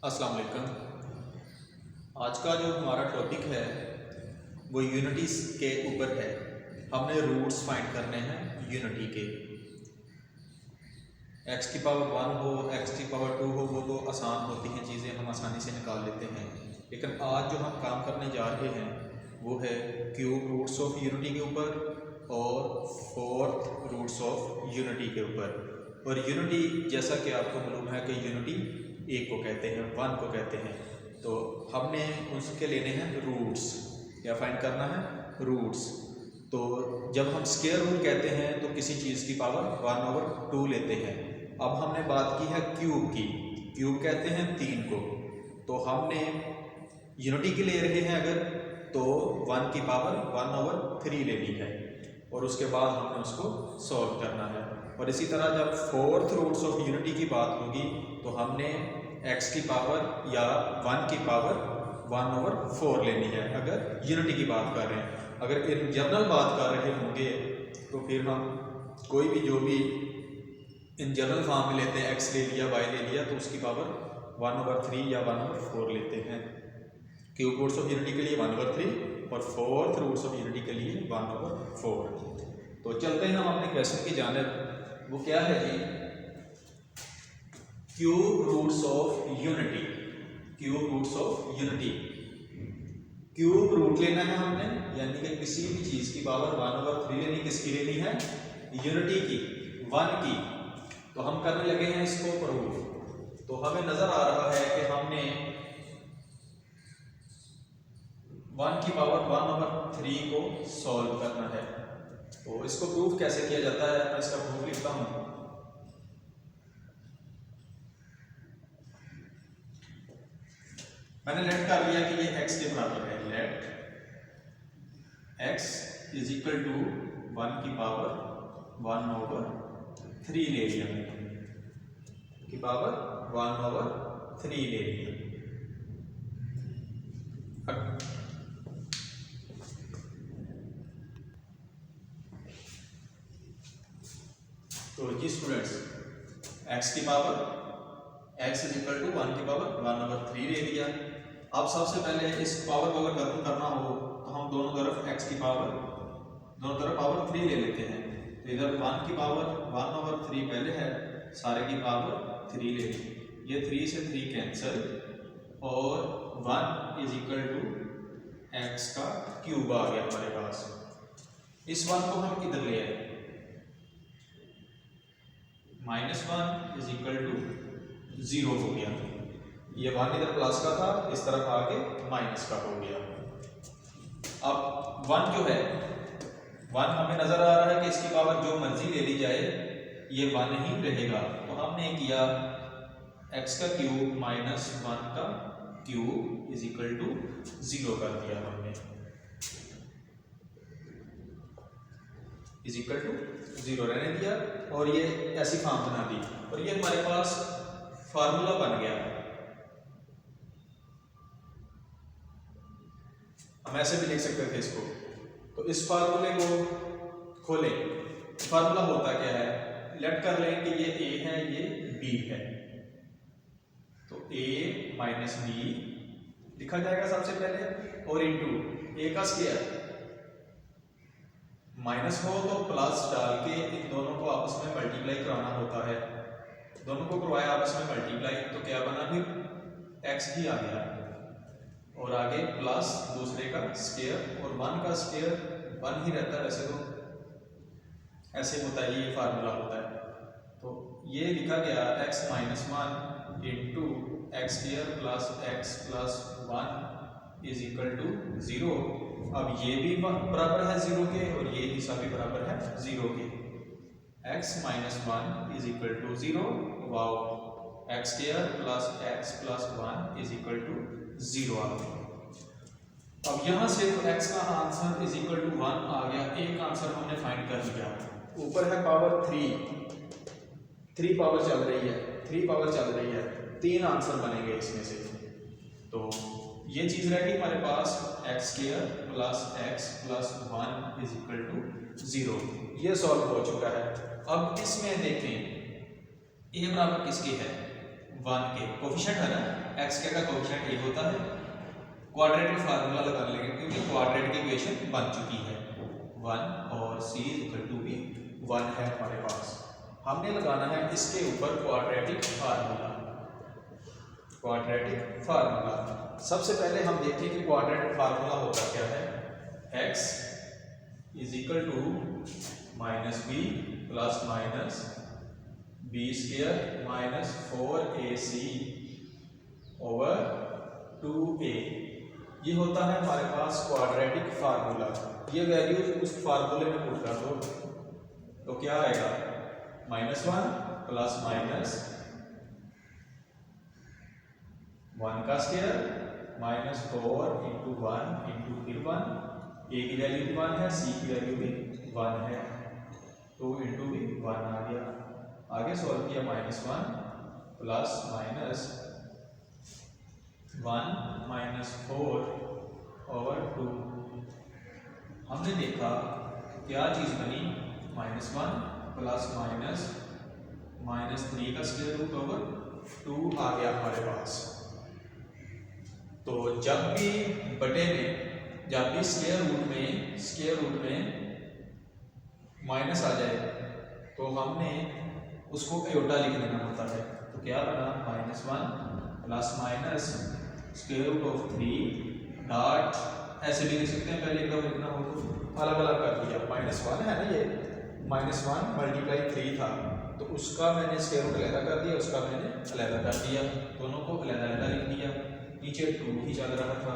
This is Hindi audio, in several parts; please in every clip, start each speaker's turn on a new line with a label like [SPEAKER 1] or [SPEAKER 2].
[SPEAKER 1] अस्सलाम वालेकुम। आज का जो हमारा टॉपिक है वो यूनिटीज़ के ऊपर है। हमने रूट्स फाइंड करने हैं यूनिटी के। x की पावर 1 हो, x की पावर 2 हो, वो तो आसान होती हैं चीज़ें, हम आसानी से निकाल लेते हैं। लेकिन आज जो हम काम करने जा रहे हैं वो है क्यूब रूट्स ऑफ यूनिटी के ऊपर और फोर्थ रूट्स ऑफ यूनिटी के ऊपर। और यूनिटी जैसा कि आपको मालूम है कि यूनिटी एक को कहते हैं, वन को कहते हैं, तो हमने उसके लेने हैं रूट्स। क्या फाइंड करना है? रूट्स। तो जब हम स्क्वायर रूट कहते हैं तो किसी चीज़ की पावर 1/2 लेते हैं। अब हमने बात की है क्यूब की। क्यूब कहते हैं 3 को, तो हमने यूनिटी के ले रहे हैं अगर, तो 1 की पावर 1/3 लेनी है और उसके बाद हमने उसको सॉल्व करना है। और इसी तरह जब फोर्थ रूट्स ऑफ यूनिटी की बात होगी तो हमने x की पावर या 1 की पावर 1/4 लेनी है अगर यूनिटी की बात कर रहे हैं। अगर इन जनरल बात कर रहे होंगे तो फिर हम कोई भी जो भी इन जनरल फॉर्म में लेते हैं, x ले लिया, y ले लिया, तो उसकी पावर 1/3 या 1/4 लेते हैं। क्यूब रूट्स ऑफ यूनिटी के लिए 1/3 और फोर्थ रूट्स ऑफ यूनिटी के लिए 1/4। तो चलते हैं हम अपने क्वेश्चन की जानिब। वो क्या है जी? Cube roots of unity. Cube roots of unity, cube root लेना है हमने, यानी कि किसी भी चीज की पावर 1/3 लेनी। किसकी लेनी है? यूनिटी की, 1 की। तो हम करने लगे हैं इसको प्रूफ। तो हमें नजर आ रहा है कि हमने 1 की पावर 1/3 को सॉल्व करना है। तो इसको प्रूफ कैसे किया जाता है? मैं इसका प्रूफ लिखता हूं। मैंने लेट कर लिया कि ये x के बराबर है। Let x is equal to 1 की पावर 1/3 ले लिया मैंने, की पावर 1/3 ले लिया। तो जी स्टूडेंट्स, x की power x is equal to 1 की पावर 1/3 ले लिया। अब सबसे पहले इस पावर को अगर खत्म करना हो तो हम दोनों तरफ x की पावर, दोनों तरफ पावर 3 ले लेते हैं। तो इधर 1 की पावर 1/3 पहले है, सारे की पावर 3 ले ली। ये 3 से 3 कैंसिल और 1 इज इक्वल टू x का क्यूब आ गया हमारे पास। इस 1 को हम इधर ले आए, -1 इज इक्वल टू 0 हो गया। ये 1 इधर प्लस का था, इस तरफ आके माइनस का हो गया। अब 1 जो है, 1 हमें नजर आ रहा है कि इसकी पावर जो मर्जी ले ली जाए ये 1 ही रहेगा। तो हमने किया x का क्यूब -1 का क्यूब इज इक्वल टू 0 कर दिया हमने, इज इक्वल टू 0 रहने दिया और ये ऐसी फॉर्म बना दी। और ये हमारे पास फार्मूला बन गया। हम ऐसे भी लिख सकते थे इसको। तो इस फार्मूले को खोलें। फार्मूला होता क्या है? लेट कर लें कि ये a है, ये b है, तो a माइनस b लिखा जाएगा सबसे पहले, और इंटू a का स्क्वायर। माइनस हो तो प्लस डाल के इन दोनों को आपस में मल्टीप्लाई कराना होता है। दोनों को करवाया आपस में मल्टीप्लाई, तो क्या बना? फिर x ही आ गया और आगे प्लस दूसरे का स्क्वायर, और 1 का स्क्वायर 1 ही रहता है। वैसे तो ऐसे होता है, ये फार्मूला होता है। तो ये लिखा गया x - 1 into x square plus x plus 1 is equal to 0। अब ये भी बराबर है 0 के और ये हिस्सा भी बराबर है 0 के। x - 1 is equal to 0। Wow, x square plus x plus 1 is equal to 0 आ गया। अब यहां से x का आंसर इज इक्वल टू 1 आ गया। एक आंसर हमने फाइंड कर लिया। ऊपर है पावर 3 पावर चल रही है, 3 पावर चल रही है, 3 आंसर बनेंगे इसमें से। तो ये चीज रहेगी हमारे पास x square plus x plus 1 is equal to 0। ये सॉल्व हो चुका है। अब इसमें देखें a बराबर किसके है? 1 के। कोफिशिएंट है ना, एक्स स्क्वायर का कोएफिशिएंट ए होता है। क्वाड्रेटिक फार्मूला लगा लेंगे क्योंकि क्वाड्रेटिक इक्वेशन बन चुकी है 1 और c इक्वल टू भी 1 है हमारे पास। हमने लगाना है इसके ऊपर क्वाड्रेटिक फार्मूला। क्वाड्रेटिक फार्मूला सबसे पहले हम देखें कि क्वाड्रेटिक फार्मूला होता क्या है। x is equal to minus B plus minus B square minus 4ac over 2a। ये होता है हमारे पास क्वाड्रेटिक फार्मूला। ये वैल्यूज उस फार्मूले में पुट कर दो तो क्या आएगा -1 प्लस माइनस 1 का स्क्वायर माइनस 4 इंटू 1 इंटू फिर 1। ए की वैल्यू भी 1 है, सी की वैल्यू भी 1 है, 2 इंटू भी 1 आ गया। आगे सॉल्व किया -1 प्लस माइनस 1 माइनस 4 ओवर 2। हमने देखा क्या चीज़ बनी -1 प्लस माइनस 3 का स्क्वायर रूट ओवर 2 आ गया हमारे पास। तो जब भी बटे में जब भी स्क्वायर रूट में माइनस आ जाए तो हमने उसको एयोटा लिख देना होता है। तो क्या बना -1 plus minus square root of 3 dot, ऐसे भी लिख सकते हैं, पहले एकदम लिखना हो तो अलग अलग कर दिया। -1 है ना, ये -1 मल्टीप्लाई 3 था तो उसका मैंने स्क्वायर रूट अलग कर दिया, उसका मैंने अलग कर दिया, दोनों को अलग अलग लिख दिया। नीचे 2 ही चल रहा था।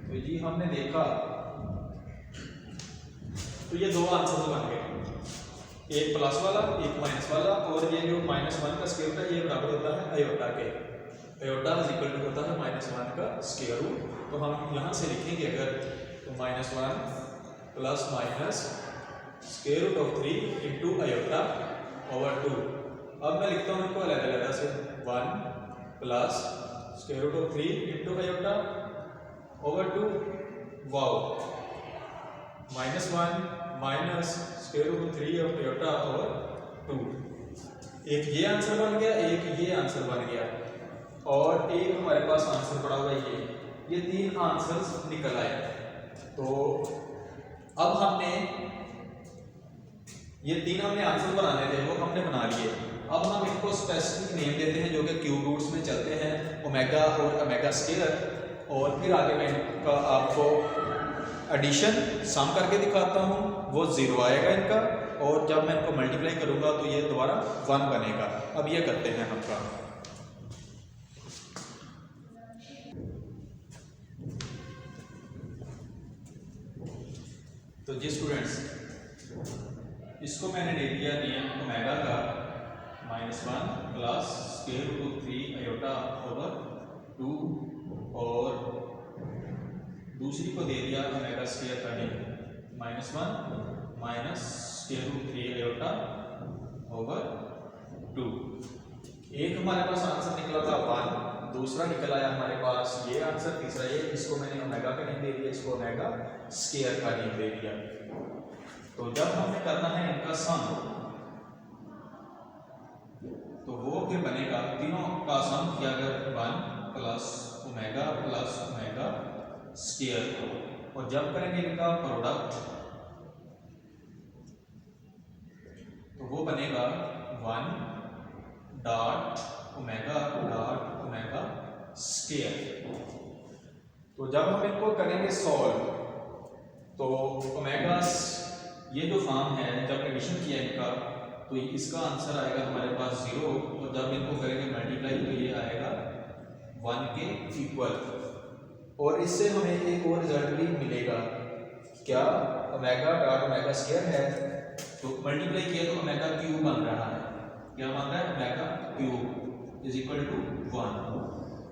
[SPEAKER 1] तो जी हमने देखा तो ये दो आंसर बन गए, एक प्लस वाला एक माइनस वाला। और ये जो -1 का स्क्वायर रूट है ये बराबर होता है अयोटा के। अयोटा इज इक्वल टू होता है -1 का स्क्वायर रूट। तो हम यहाँ से लिखेंगे अगर तो -1 plus minus square root of 3 into iota over 2। अब मैं लिखता हूँ इनको अलग अलग से 1 plus square root of 3 into iota over 2। Wow, -1 minus square root of 3 of iota over 2। एक ये आंसर बन गया, एक ये आंसर बन गया और एक हमारे पास आंसर पड़ा हुआ है ये 3 आंसर्स निकल आए। तो अब हमने ये 3 हमने आंसर बनाने थे वो हमने बना लिए। अब हम इनको स्पेसिफिक नेम देते हैं जो कि क्यूब रूट्स में चलते हैं, ओमेगा और ओमेगा स्क्वायर। और फिर आगे मैं इनका आपको एडिशन सम करके दिखाता हूँ, वो 0 आएगा इनका, और जब मैं इनको मल्टीप्लाई करूँगा तो ये दोबारा 1 बनेगा। अब ये करते हैं हम काम। तो जी स्टूडेंट्स, इसको मैंने दे दिया नियम ओमेगा का -1 plus square root of 3 iota over 2 और दूसरी को दे दिया ओमेगा स्क्वायर का नियम -1 minus square root 3 iota over 2। एक हमारे पास आंसर निकला था 1, दूसरा निकल आया हमारे पास ये आंसर, तीसरा ये। इसको मैंने ओमेगा का नेम दे दिया, इसको ओमेगा स्क्वायर का नेम दे दिया। तो जब हमें करना है इनका सम तो वो फिर बनेगा तीनों का सम किया अगर 1 प्लस ओमेगा स्क्वायर। और जब करेंगे इनका प्रोडक्ट तो वो बनेगा 1 डॉट ओमेगा स्क्वायर। तो जब हम इनको करेंगे सॉल्व तो ओमेगा ये जो फॉर्म है जब एडिशन किया इनका तो इसका आंसर आएगा हमारे पास 0। और जब इनको करेंगे मल्टीप्लाई तो ये आएगा 1 के इक्वल। और इससे हमें एक और रिजल्ट भी मिलेगा, क्या ओमेगा डॉट ओमेगा स्क्वायर है तो मल्टीप्लाई किया तो ओमेगा क्यूब बन रहा है। क्या बन रहा है? Omega cube is equal to 1।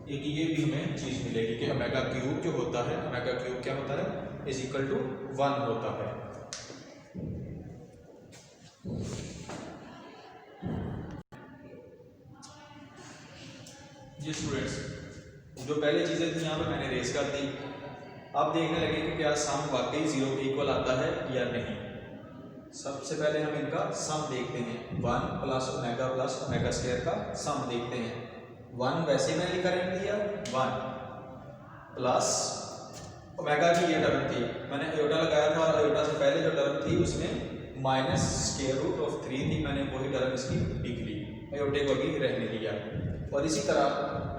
[SPEAKER 1] एक ये भी हमें चीज मिलेगी कि ओमेगा क्यूब जो होता है, ओमेगा क्यूब क्या होता है? इज इक्वल टू 1 होता है। जी स्टूडेंट्स, जो पहले चीजें थी यहाँ पर मैंने रेस कर दी। अब देखने लगे कि क्या सम वाकई 0 के इक्वल आता है या नहीं। सबसे पहले हम इनका सम देखते हैं, 1 प्लस ओमेगा स्क्वायर का सम देखते हैं। 1 वैसे मैंने लिखा रहने दिया 1 प्लस ओमेगा की ये टर्म थी, मैंने आयोटा लगाया था, आयोटा से पहले जो टर्म थी उसमें माइनस स्क्वायर रूट ऑफ 3 थी, मैंने वही टर्म इसकी लिख ली, आयोटे को भी रहने दिया। और इसी तरह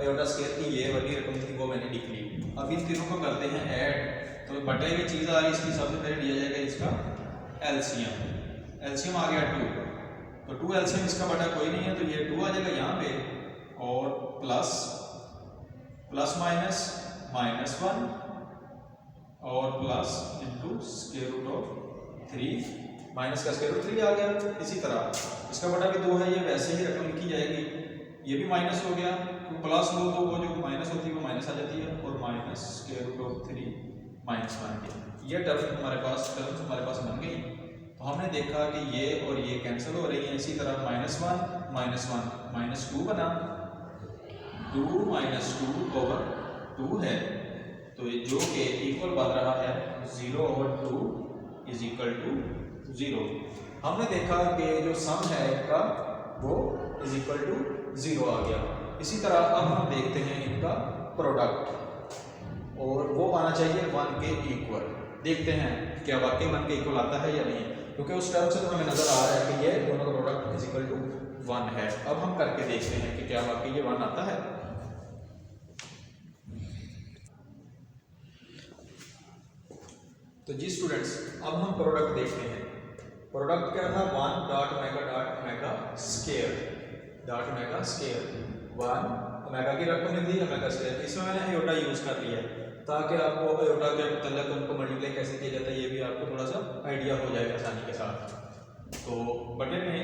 [SPEAKER 1] आयोटा स्क्वायर की ये वाली रकम थी वो मैंने लिख ली। अब इन तीनों को करते हैं ऐड, तो बटे हुई चीज़ आ रही इसकी, सबसे पहले लिया जाएगा इसका एलसीएम, एलसीएम आ गया 2, तो 2 एलसीएम इसका बटा कोई नहीं है तो ये 2 आ जाएगा यहाँ पे, और प्लस प्लस माइनस माइनस 1 और plus into square root of 3, minus का स्क्वायर रूट 3 आ गया। इसी तरह इसका बटा भी 2 है, ये वैसे ही रकम लिखी जाएगी, ये भी माइनस हो गया, तो प्लस हो तो वो जो माइनस होती है वो माइनस आ जाती है, और minus square root of 3 minus 1 ये टर्म हमारे पास बन गई। तो हमने देखा कि ये और ये कैंसिल हो रही है। इसी तरह माइनस 1 माइनस 2 बना, 2 माइनस 2 ओवर 2 है, तो जो कि इक्वल बन रहा है 0 ओवर 2 इज इक्वल टू 0। हमने देखा कि जो सम है इनका वो इज इक्वल टू 0 आ गया। इसी तरह अब हम देखते हैं इनका प्रोडक्ट, और वो आना चाहिए 1 के इक्वल। देखते हैं क्या वाकई 1 के इक्वल आता है या नहीं, क्योंकि उस टर्म से तो हमें नजर आ रहा है कि ये दोनों का प्रोडक्ट इज इक्वल टू 1 है। अब हम करके देखते हैं कि क्या वाकई ये 1 आता है। तो जी स्टूडेंट्स, अब हम प्रोडक्ट देखते हैं। प्रोडक्ट क्या था, 1 dot omega square, dot omega square 1 omega की रकम लिख दी, ओमेगा स्क्वायर। इसमें मैंने आयोटा यूज कर लिया है ताकि आपको आयोटा के मतलब उनको मल्टीप्लाई कैसे किया जाता है ये भी आपको थोड़ा सा आइडिया हो जाएगा आसानी के साथ। तो बटे में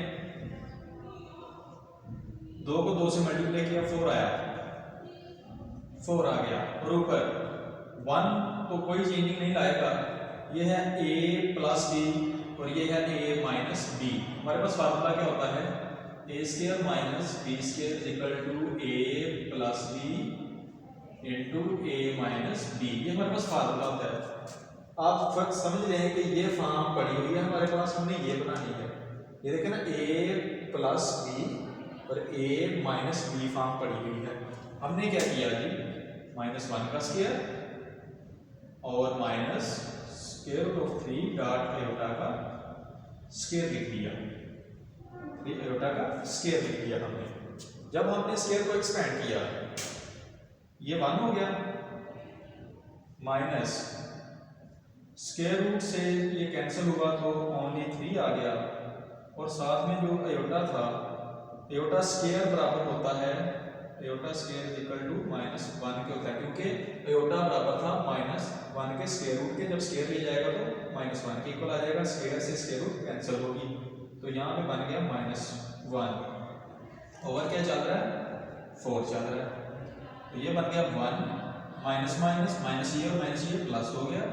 [SPEAKER 1] 2 को 2 से मल्टीप्लाई किया 4 आया, 4 आ गया, और ऊपर 1 तो कोई चेंजिंग नहीं लाएगा, ये है a प्लस बी और ये है a माइनस बी। हमारे पास फार्मूला क्या होता है, A square minus B square equal to a plus B into a minus B, ये हमारे पास फार्मूला होता है। आप फर्क समझ रहे हैं कि ये फॉर्म पड़ी हुई है हमारे पास, हमने ये बनानी है। ये देखें ना, a प्लस बी और a माइनस बी फॉर्म पड़ी हुई है। हमने क्या किया जी, माइनस 1 का स्क्वायर और minus square root of 3 dot iota का स्क्वायर लिख दिया, आयोटा का स्क्वायर लिख दिया हमने। जब हमने स्क्वायर को एक्सपेंड किया ये 1 हो गया, माइनस स्क्वायर रूट से ये कैंसिल हुआ तो ओनली 3 आ गया, और साथ में जो आयोटा था, आयोटा स्क्वायर बराबर होता है, iota square equal to minus 1 के होता है, क्योंकि आयोटा बराबर था माइनस 1 के स्क्वायर रूट के। जब स्क्वायर लिया जाएगा तो माइनस 1 के इक्वल आ जाएगा, स्क्वायर से स्क्वायर रूट कैंसिल होगी, तो यहाँ पे बन गया माइनस 1 ओवर क्या चल रहा है 4 चल रहा है, तो ये बन गया 1 माइनस माइनस माइनस ये और माइनस ये प्लस हो गया,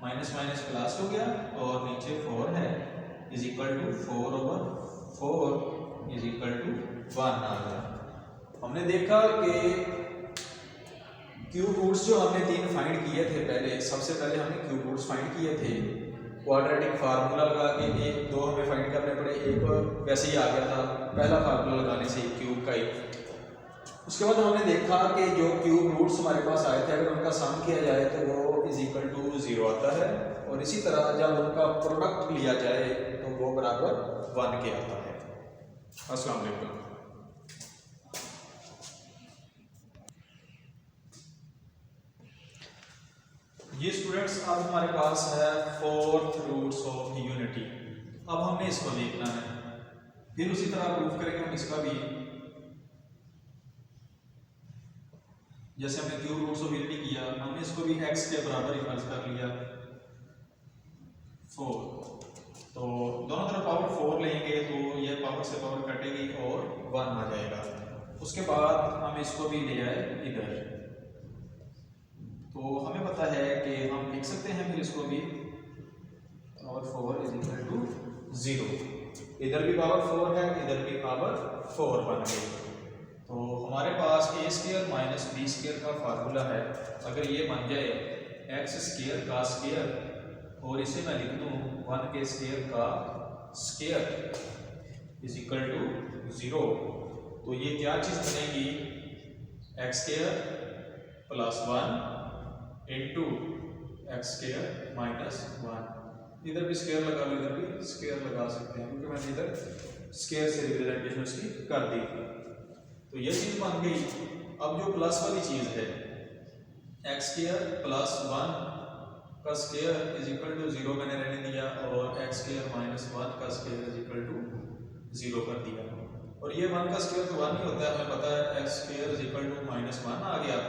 [SPEAKER 1] माइनस माइनस प्लस हो गया, और नीचे 4 है is equal to 4 over 4 is equal to 1 आ गया। हमने देखा कि क्यूब रूट्स जो हमने 3 फाइंड किए थे पहले, सबसे पहले हमने क्यूब रूट्स फाइंड किए थे क्वाड्रेटिक फार्मूला लगा के, 1 2 हमें फाइंड करने पड़े, एक वैसे ही आ गया था पहला फार्मूला लगाने से क्यूब का ही। उसके बाद हमने देखा कि जो क्यूब रूट्स हमारे पास आए थे अगर उनका सम किया जाए तो वो इज इक्वल टू 0 आता है, और इसी तरह जब उनका प्रोडक्ट लिया जाए तो वो बराबर 1 के आता है। अस्सलाम वालेकुम। ये स्टूडेंट्स अब हमारे पास है 4th रूट्स ऑफ यूनिटी। अब हमने इसको देखना है, फिर उसी तरह प्रूफ करेंगे हम इसका भी। जैसे हमने क्यूब रूट्स ऑफ यूनिटी किया, हमने इसको भी x के बराबर ही फर्ज कर लिया 4, तो दोनों तरफ पावर 4 लेंगे तो ये पावर से पावर कटेगी और 1 आ जाएगा। उसके बाद हम इसको भी ले आए इधर, तो हमें पता है कि हम लिख सकते हैं फिर इसको भी पावर 4 इज इक्वल टू 0। इधर भी पावर 4 है, इधर भी पावर 4 बन गई। तो हमारे पास a square minus b square का फार्मूला है। अगर ये बन जाए x स्क्वायर का स्क्वायर, और इसे मैं लिख दूँ 1 के स्क्वायर का स्क्वायर इज इक्वल टू 0, तो ये क्या चीज़ बनेगी, x square plus 1 into x square minus 1। इधर भी स्क्वायर लगा लो, इधर भी स्क्वायर लगा सकते हैं क्योंकि मैंने इधर स्क्वायर से रिप्रेजेंटेशन उसकी कर दी थी। तो ये चीज़ बन गई। अब जो प्लस वाली चीज़ है, एक्स स्क्वायर प्लस 1 का स्क्वायर इज इक्वल टू 0 मैंने रहने दिया, और एक्स स्क्वायर माइनस 1 का स्क्वायर इज इक्वल टू 0 कर दिया। और ये 1 का स्क्वायर तो 1 ही होता है, हमें पता है x square is equal to minus 1 आ गया।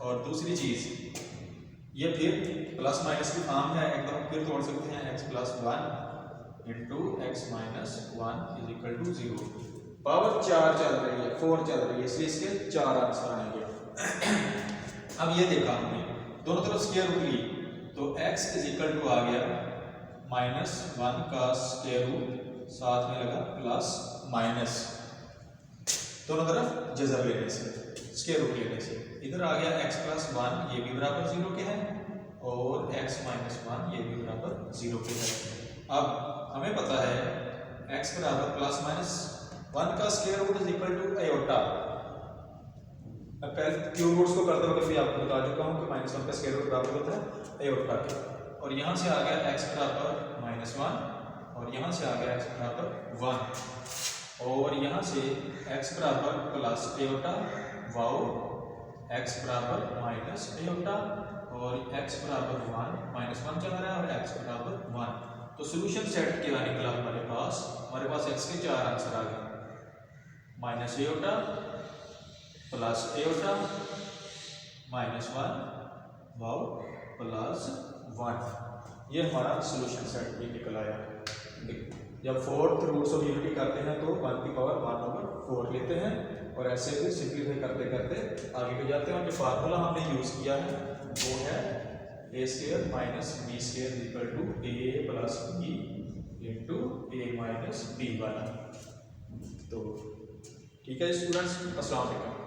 [SPEAKER 1] और दूसरी चीज़, ये फिर प्लस माइनस की फॉर्म है, एकदम फिर तोड़ सकते हैं, x plus 1 into x minus 1 is equal to 0। Power 4 चल रही है, 4 चल रही है, इसलिए इसके 4 आंसर आएंगे। अब ये देखा हमने दोनों तरफ स्क्वायर रूट ली, तो x इज इक्वल टू आ गया माइनस 1 का स्क्वायर रूट, साथ में लगा प्लस माइनस, दोनों तरफ जज़र लेने से, स्क्वायर रूट लेने से, इधर आ गया x प्लस 1 ये भी बराबर 0 के है, और x माइनस 1 ये भी बराबर 0 के है। अब हमें पता है x बराबर प्लस माइनस 1 का square root is equal to iota. अब पहले क्यूब रूट्स को करते वक्त भी आपको बता चुका हूँ कि माइनस 1 का स्क्वायर रूट बराबर होता है आयोटा के। और यहाँ से आ गया x बराबर माइनस 1, और यहाँ से आ गया x बराबर 1, और यहाँ से x बराबर प्लस आयोटा, वाओ, x बराबर माइनस आयोटा, और x बराबर 1 माइनस 1 चला रहा है, और x बराबर 1। तो सोल्यूशन सेट क्या निकला हमारे पास x के 4 आंसर आ गए, minus iota plus iota minus 1 wow plus 1। ये हमारा सोल्यूशन सेट भी निकल आया। जब फोर्थ रूट्स ऑफ यूनिटी करते हैं तो 1 की पावर 1/4 लेते हैं, और ऐसे फिर सिंप्लीफाई करते करते आगे बढ़ जाते हैं। और जो फार्मूला हमने यूज़ किया है वो है A square minus B square equal to A plus B into A minus B वाला। तो ठीक है स्टूडेंट्स, अस्सलाम वालेकुम।